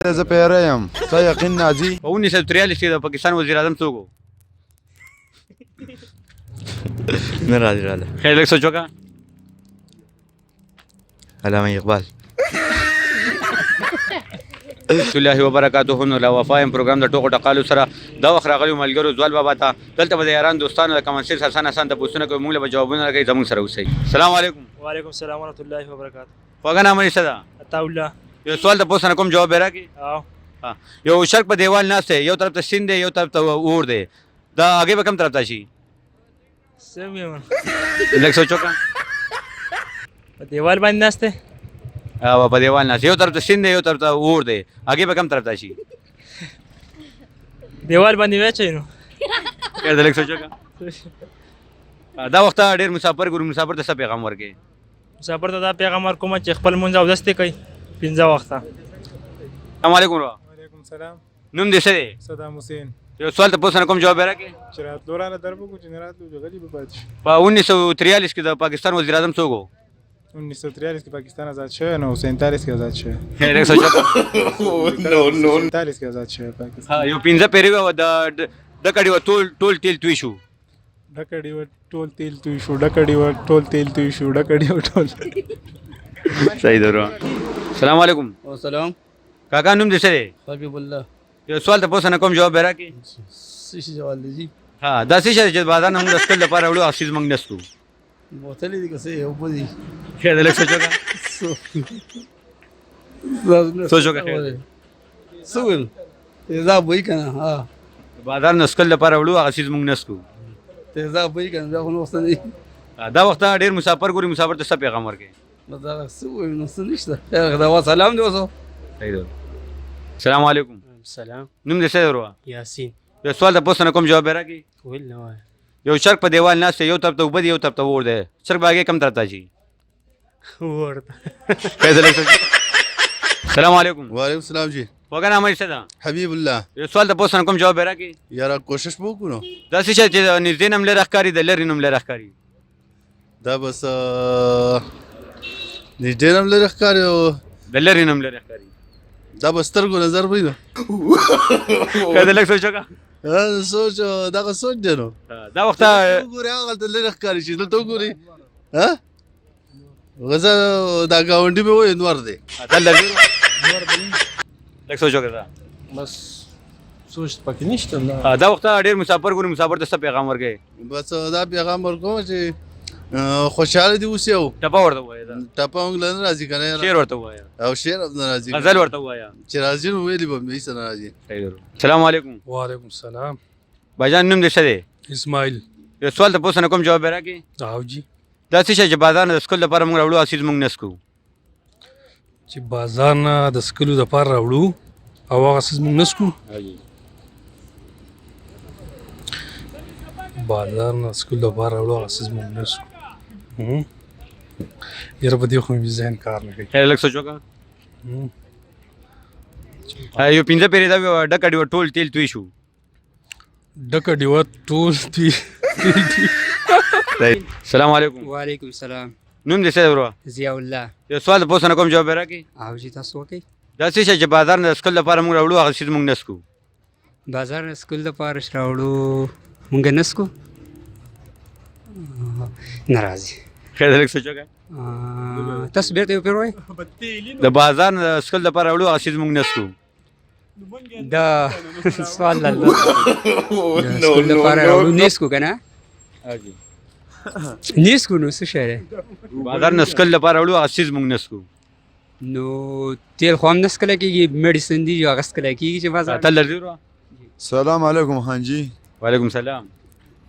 زه پیری یم ستا یقین نازي په 1943 کې د پاکستان وزیر اعظم څوک و؟ نه راځي راله خیر لږ سوچ وکړه. علامه اقبال. رحمت الله وبرکاته. نو لا وفایم پروګرام د ټوکو ټقالو سره دا وخت راغلی ملګرو زوال بابا ته دلته به د یاران دوستانو د کمنټ سیکس اسان تپوسونه کوي موږ له به جوابونه راکوي زموږ سره اوسئ. السلام علیکم. وعلیکم السلام ورحمۃ اللہ وبرکاتہ. خوږه نامه یې څه ده؟ عطاءالله. یو سوال تپوس نه کوم جواب یې راکړي. یو شرک په دیوال ناست دی یو طرف ته سیند دی یو طرف ته اور دی دا هغې به کوم طرف ته شي؟ لږ سوچ وکړه. په دیوال باندې ناست دی په دیوال ناست یو طرف ته سیند دی یو طرف ته اور دی هغې به کوم طرف ته شي؟ دیوال باندې واچوي نو. لږ سوچ وکړه. دا وخت ډېر مسافر ګورو مسافر ته څه پیغام ورکوي؟ مسافر ته دا پیغام ورکوم چې خپل لمونځ اودس دې کوي 5 وخته. السلام علیکم. وعلیکم السلام. نوم دې څه دی؟ صدام حسین. یو سوال تپوس نه کوم جواب یې راکړي. چې راتلو رانه در به کوو چې نه راتلو چې غلی به پاتې شو. په 1943 کې د پاکستان وزیر اعظم څوک و؟ 1943 کې پاکستان آزاد شوی نو 47 کې آزاد شوی. لږ سوچ وکړه. 47 کې آزاد شوی پاکستان. یو 15 پیرې وه د ډکړې وه ټول تیل توی شو. ډکړې وه ټول تیل توی شو ډکړې وه ټول تیل توی شو ډکړې وه ټول. صحیح ده. السلام علیکم. سلام. کاکا نوم دې څه دی؟ حبیب الله. یو سوال تپوس نه کوم جواب یې راکړي. څه جواب دی؟ دا څه شی دی چې بازار نه موږ د څکلو لپاره وړو هغه څیز موږ نستو؟ بوتلې دي که څه یې اوبه دي. خیر دی لږ سوچ وکړه. سوچ وکړه. څه ویل تیزاب وایي که نه؟ بازار نه څکلو لپاره وړو هغه څیز موږ نسکو. تیزاب وایي که نه بیا خو نو څه نه دي. دا وخت ډېر مسافر ګوري مسافر ته څه پیغام ورکوي؟ نو دا څه وایو نو څه نشته. دا سلام دی اوس. صحیح ده. السلام علیکم. سلام. نوم دې څه دی ورو؟ یاسین. یو سوال تپوس نه کوم جواب یې راکړي. ویل نه وای. یو شرک په دیوال ناست دی یو طرف ته اوبه دي یو طرف ته اور دی شرک به هغې کوم طرف ته شي؟ ورته. السلام علیکم. وعلیکم السلام جی. خوږه نامه یې څه ده؟ حبیب الله. یو سوال تپوس نه کوم جواب یې راکړي. یاره کوشش به وکړو. دا څه شی چې د نږدې نه هم لرې ښکاري د لرې نه هم لرې ښکاري؟ دا بس نږدې نه هم لرې ښکاري او د لرې نه هم لرې ښکاري. دا به سترګو نظر وي نو. لږ سوچ وکړه. سوچ دغه سوچ دی نو. دا وخت وګورې هغلته لرې ښکاري چې دلته وګورې غزه دا ګاونډي مې وایي نور دی. لږ سوچ وکړه. بس سوچ پکې نشته. دا وخت ډېر مسافر ګوري مسافر ته څه پیغام ورکوي؟ بس دا پیغام ورکوم چې خوشحاله دې اوسې او ټپه ورته ووایه. ټپه موږ له نه راځي که نه شعر ورته ووایه او شعر هم نه راځي غزل ورته ووایه چې راځي نو ویلي به مې هېڅ نه راځي. السلام علیکم. وعلیکم السلام. بھاجان نوم دې څه دی؟ اسماعیل. یو سوال تپوس نه کوم جواب یې راکړي. او جی دا څه شی چې بازار نه د څکلو لپاره موږ راوړو هغه څیز موږ نسکو؟ چې بازار نه د څکلو دپاره راوړو او هغه څیز موږ نسکو. بازار نه څکلو دپاره راوړو هغه څیز موږ نسکو. یاره په دې خو مې ذهن کار نه کوي. لږ سوچ وکړه. یو 15 پیرې دا ډکه ډیوه ټول تیل توی شو. ډکه ډیوه ټول تیل. السلام علیکم. وعلیکم السلام. نوم دې څه دی ورو؟ ضیاء الله. یو سوال تپوس نه کوم جواب یې راکړي. او جی تاسو وکئ. دا څه شی چې بازار نه د څکلو لپاره موږ راوړو هغه څیز موږ نسکو؟ بازار نه سکول دپاره چې راوړو مونږ نسکو نه راځي. خیر لږ سوچ وکړه. تاسو بیرته یو پیر وایئ. د بازار نه د څکلو لپاره راوړو هغه څیز موږ نسکو. دا سوال الله د سکول دپاره راوړو نیسکو که نه؟ نیسکو نو څه شی دی؟ بازار نه څکلو لپاره راوړو هغه څیز موږ نسکو. نو تیل خو هم نه څکلی کېږي میډیسن دي هغه څکلی کېږي چې بازار. تل لري ورو. سلام علیکم خان جی. وعلیکم سلام.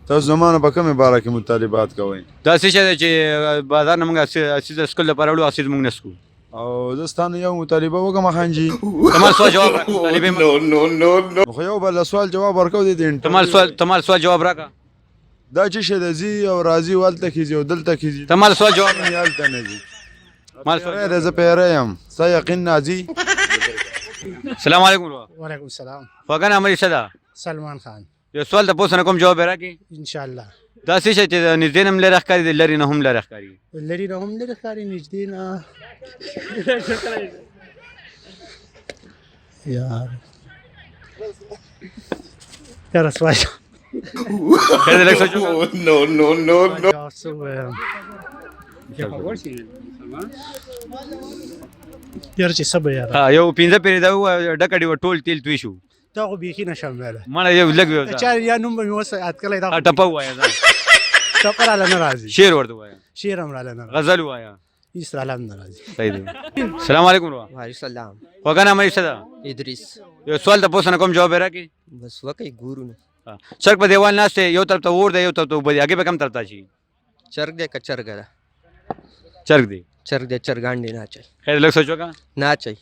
تاسو زمانه په کومې باره کې مطالبات کوئ؟ دا څه شی دی چې بازار نه موږ څیز د څکلو لپاره راوړو هغه څیز موږ نسکو؟ او زه ستا نه یو مطالبه وکړم خان جي. تمال سوال جواب راکړه. مطالبې خو یو بل سوال جواب ورکو دی. تمال سوال جواب راکړه. دا چې شه د ځي او راځي والته کېږي او دلته کېږي. تمال سوال جواب نه هلته نه ځي. مال زه پیری یم ستا یقین نازي. السلام علیکم. وعلیکم السلام. خوږه نامه یې څه ده؟ سلمان خان. یو سوال تپوس نه کوم جواب یې راکړي. انشاءالله. دا څه شی چې د نږدې نه هم لرې ښکاري د لرې نه هم لرې ښکاري؟ لرې نه هم لرې ښکاري نږدې نه یار یاره سوای خیر دی لږ سوچ وکړه. څه وایم یاره چې څه به یاره ها یو پنځه پیرې دا ووایه ډکه ډېوه ټول تیل توی شو. دا خو بیخي نشم ویلی مړه یو لږ یو چا یا نوم به مې اوس یاد کړی دا ټپه ووایه دا ټپه راله نه راځي شعر ورته ووایه شعر هم راله نه راځي غزل ووایه. هېڅ راله هم نه راځي. صحیح دی. السلام علیکم ورو. وعلیکم السلام. خوږه نامه یې څه ده؟ ادریس. یو سوال تپوس نه کوم جواب یې راکړي. بس وکئ ګورو نو. چرګ په دیوال ناست دی یو طرف ته اور دی یو طرف ته اوبه دي هغې به کوم طرف ته شي؟ چرګ دی که چرګه ده؟ چرګ دی. چرګ دی چرګان دی نه اچوي. خیر لږ سوچ وکړه. نه اچوي.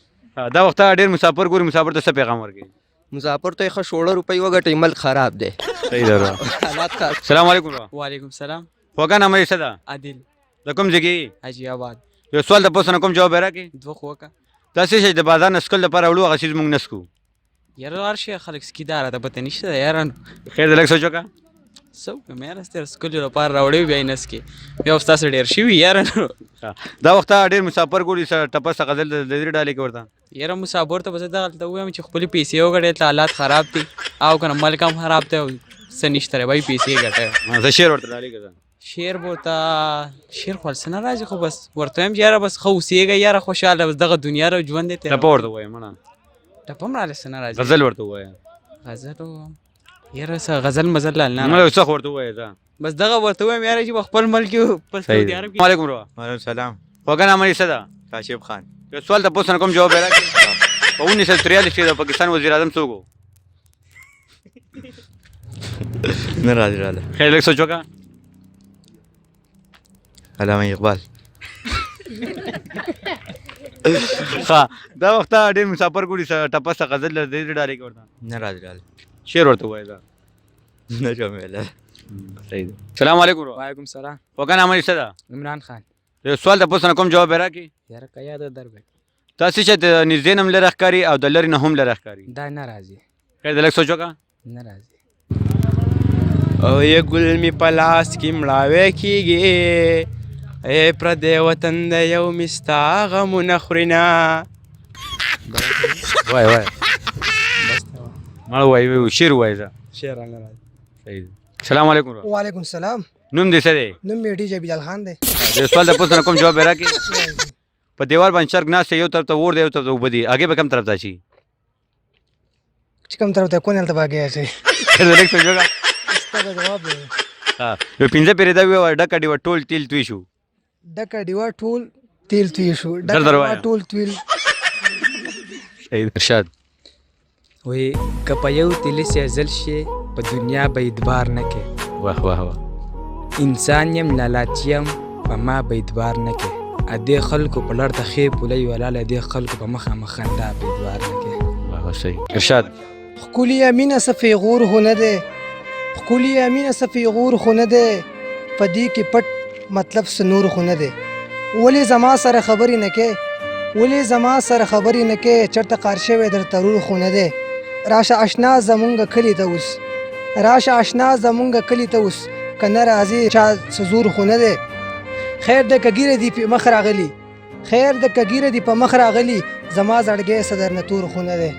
دا وخت ډېر مسافر ګوري مسافر ته څه پیغام ورکوي؟ مسافر ته یې ښه 16 روپۍ وګټئ ملک خراب دی. صحیح ده ورو. حالات خراب. السلام علیکم ورو. وعلیکم السلام. خوږه نامه یې څه ده؟ عادل. د کوم ځای کې؟ حاجي آباد. یو سوال تپوس نه کوم جواب یې راکړي. دوه خوکه. دا څه شی د بازار نه څکل لپاره وړو هغه څیز موږ نه څکو. یاره هر شی خلک سکیداره ده پته نشته ده یارانو. خیر دی لږ سوچ وکړه. څه وکړم یاره ستر سکلو لپاره راوړی بیا یې نسکې بیا خو ستاسو ډېر شوي یارانو. دا وخت ډېر مسافر ګوري ټپه څه غزل د درې ډالۍ کې ورته. یاره مسافر ته به زه دغلته ووایم چې خپلې پیسې وګټئ دلته حالات خراب دي او که نه ملک هم خراب دی او څه نشته دی بای پیسې ګټئ. زه شعر ورته ډالۍ کړم. شعر به ورته شعر خو هلڅه نه راځي خو بس ورته وایم چې یاره بس ښه اوسېږئ یاره خوشحاله بس دغه دنیا را ژوند دی ټپه ورته ووایم مړه. ټپه هم راله څه نه راځي. غزل ورته ووایم. غزل یاره څه غزل مزل لا نه مړه څه ورته ووایه ځه. بس دغه ورته وایم یاره چې په خپل ملک کې په سعودي عرب کې. وعلیکم ورو. وعلیکم السلام. خوږه نامه یې څه ده؟ کاشف خان. یو سوال تپوس نه کوم جواب یې راکړي. په 1943 کې د پاکستان وزیر اعظم څوک و؟ نه راځي راله. خیر لږ سوچ وکړه. علامه اقبال. ښه دا وخت ډېر مسافر ګوري ټپه څه غزل د درې ډالۍ کې ورته. نه راځي راله. شعر ورته ووایه ځه. نه شم ویلی. صحیح دی. السلام علیکم ورو. وعلیکم السلام. خوږه نامه یې څه ده؟ عمران خان. یو سوال تپوس نه کوم جواب یې راکړي. یاره که یاده در به دا څه چې د نږدې نه هم لرې ښکاري او د لرې نه هم لرې ښکاري. دا نه راځي. خیر دی لږ سوچ وکړه. نه راځي. او یې ګل مې په لاس کې مړاوی کېږي ای پردی وطن د یو مې ستا غمونه خوري نه. وای وای مړه وای شعر وایه ځه. شعر نه راځي. صحیح دی. السلام علیکم ورو. وعلیکم السلام. نوم دې څه دی؟ نوم مې ډي جے بلال خان دی. د سوال تپوس نه کوم جواب یې راکړي. په دیوال باندې چرګ ناست دی یو طرف ته اور دی یو طرف ته اوبه دي هغې به کوم طرف ته شي؟ چې کوم طرف ته کون هلته به هغې اچوي. لږ سوچ وکړه. ستا به جواب دی. یو پنځه پیرې دا ووایه ډکه ډېوه ټول تیل توی شو. ډکه ډیوه ټول تیل توی شو. در ډکه وایه. ډیوه ټول تیل. صحیح دی. ارشاد وایي که په یو تیلي سیزل شي په دنیا به اعتبار نه کوي. واه واه واه. انسان یم لالچ یم په ما به اعتبار نه کوي. ادې خلکو په لړ ته ښې پولۍ ولاله دې خلکو په مخامخ خندا به اعتبار نه کوي. واه واه صحیح. ارشاد ښکلې مینه څه پیغور خو نه دی. ښکلې مینه څه پیغور خو نه دی. په دې کې پټ مطلب څه نور خو نه دی. ولې زما سره خبرې نه کوې ولې زما سره خبرې نه کوې چېرته قار شوی درته رور خو نه دی. راشه اشنا زمونږ کلي ته اوس راشه اشنا زمونږ کلي ته اوس که نه راځې چا څه زور خو نه دی. خیر د که ګیره دي په مخ راغلي خیر د که ګیره دي په مخ راغلي زما زړګی څه درنه تور خو نه دی.